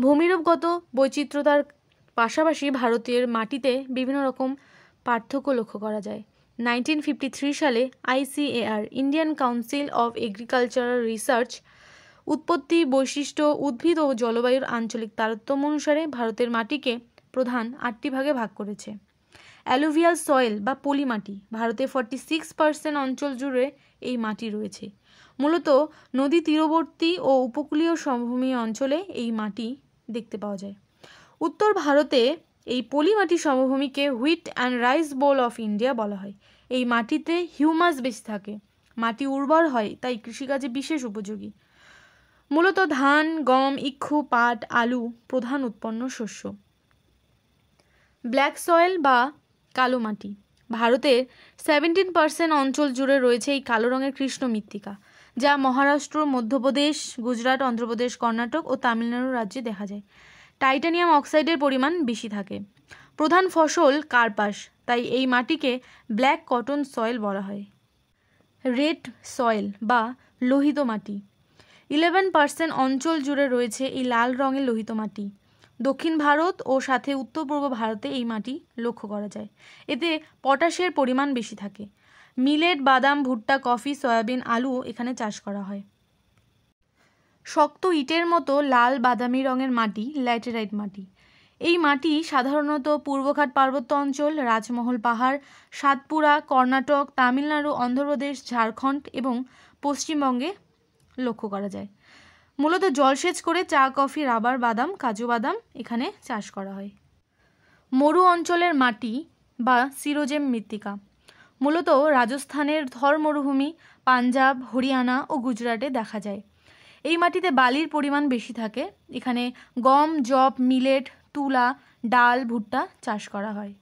ভূমিরূপগত বৈচিত্র্যতার পাশাপাশি ভারতের মাটিতে বিভিন্ন রকম পার্থক্য লক্ষ্য করা যায়। 1953 সালে ICAR Indian council of agricultural research উৎপত্তি, বৈশিষ্ট্য, উদ্ভিদ ও জলবায়ুর আঞ্চলিক তারতম্য অনুসারে ভারতের মাটিকে প্রধান 8টি ভাগে ভাগ করেছে। অ্যালুভিয়াল সয়েল বা পলি মাটি, ভারতে 46% অঞ্চল জুড়ে এই মাটি রয়েছে। মূলত নদী তীরবর্তী ও উপকূলীয় সমভূমি অঞ্চলে এই মাটি দেখতে পাওয়া যায়। উত্তর ভারতে এই পলি মাটি সমভূমিকে wheat and rice bowl of India বলা হয়। এই মাটিতে হিউমাস বেশি থাকে, মাটি উর্বর হয়, তাই কৃষিকাজে বিশেষ উপযোগী। মূলত ধান, গম, ইক্ষু, পাট, আলু প্রধান উৎপন্ন শস্য। ব্ল্যাক সয়েল বা কালো মাটি, ভারতের 17% অঞ্চল জুড়ে রয়েছে এই কালো রঙের কৃষ্ণ মৃত্তিকা, যা মহারাষ্ট্র, মধ্যপ্রদেশ, গুজরাট, অন্ধ্রপ্রদেশ, কর্ণাটক ও তামিলনাড়ু রাজ্যে দেখা যায়। টাইটানিয়াম অক্সাইডের পরিমাণ বেশি থাকে। প্রধান ফসল কার্পাস, তাই এই মাটিকে ব্ল্যাক কটন সয়েল বলা হয়। রেড সয়েল বা লোহিত মাটি, 11% অঞ্চল জুড়ে রয়েছে এই লাল রঙের লোহিত মাটি। দক্ষিণ ভারত ও সাথে উত্তর পূর্ব ভারতে এই মাটি লক্ষ্য করা যায়। এতে পটাশের পরিমাণ বেশি থাকে। মিলেট, বাদাম, ভুট্টা, কফি, সয়াবিন, আলু এখানে চাষ করা হয়। শক্ত ইটের মতো লাল বাদামি রঙের মাটি ল্যাটেরাইট মাটি। এই মাটি সাধারণত পূর্বঘাট পার্বত্য অঞ্চল, রাজমহল পাহাড়, সাতপুরা, কর্ণাটক, তামিলনাড়ু, অন্ধ্রপ্রদেশ, ঝাড়খণ্ড এবং পশ্চিমবঙ্গে লক্ষ্য করা যায়। মূলত জলসেচ করে চা, কফি, রাবার, বাদাম, কাজু বাদাম এখানে চাষ করা হয়। মরু অঞ্চলের মাটি বা সিরোজেম মৃত্তিকা, মূলত রাজস্থানের থর মরুভূমি, পাঞ্জাব, হরিয়ানা ও গুজরাটে দেখা যায়। এই মাটিতে বালির পরিমাণ বেশি থাকে। এখানে গম, যব, মিলেট, তুলা, ডাল, ভুট্টা চাষ করা হয়।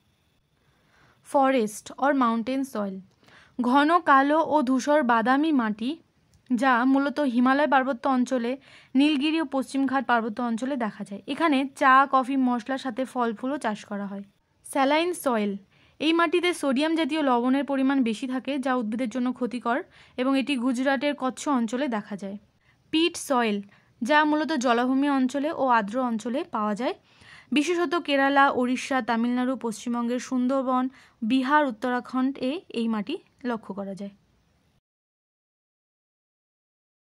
ফরেস্ট অর মাউন্টেন সয়েল, ঘন কালো ও ধূসর বাদামি মাটি, যা মূলত হিমালয় পার্বত্য অঞ্চলে, নীলগিরি ও পশ্চিমঘাট পার্বত্য অঞ্চলে দেখা যায়। এখানে চা, কফি, মশলার সাথে ফল ফুলও চাষ করা হয়। স্যালাইন সয়েল, এই মাটিতে সোডিয়াম জাতীয় লবণের পরিমাণ বেশি থাকে, যা উদ্ভিদের জন্য ক্ষতিকর, এবং এটি গুজরাটের কচ্ছ অঞ্চলে দেখা যায়। পিট সয়েল, যা মূলত জলাভূমি অঞ্চলে ও আর্দ্র অঞ্চলে পাওয়া যায়। বিশেষত কেরালা, ওড়িশা, তামিলনাড়ু, পশ্চিমবঙ্গের সুন্দরবন, বিহার, উত্তরাখণ্ডে এই মাটি লক্ষ্য করা যায়।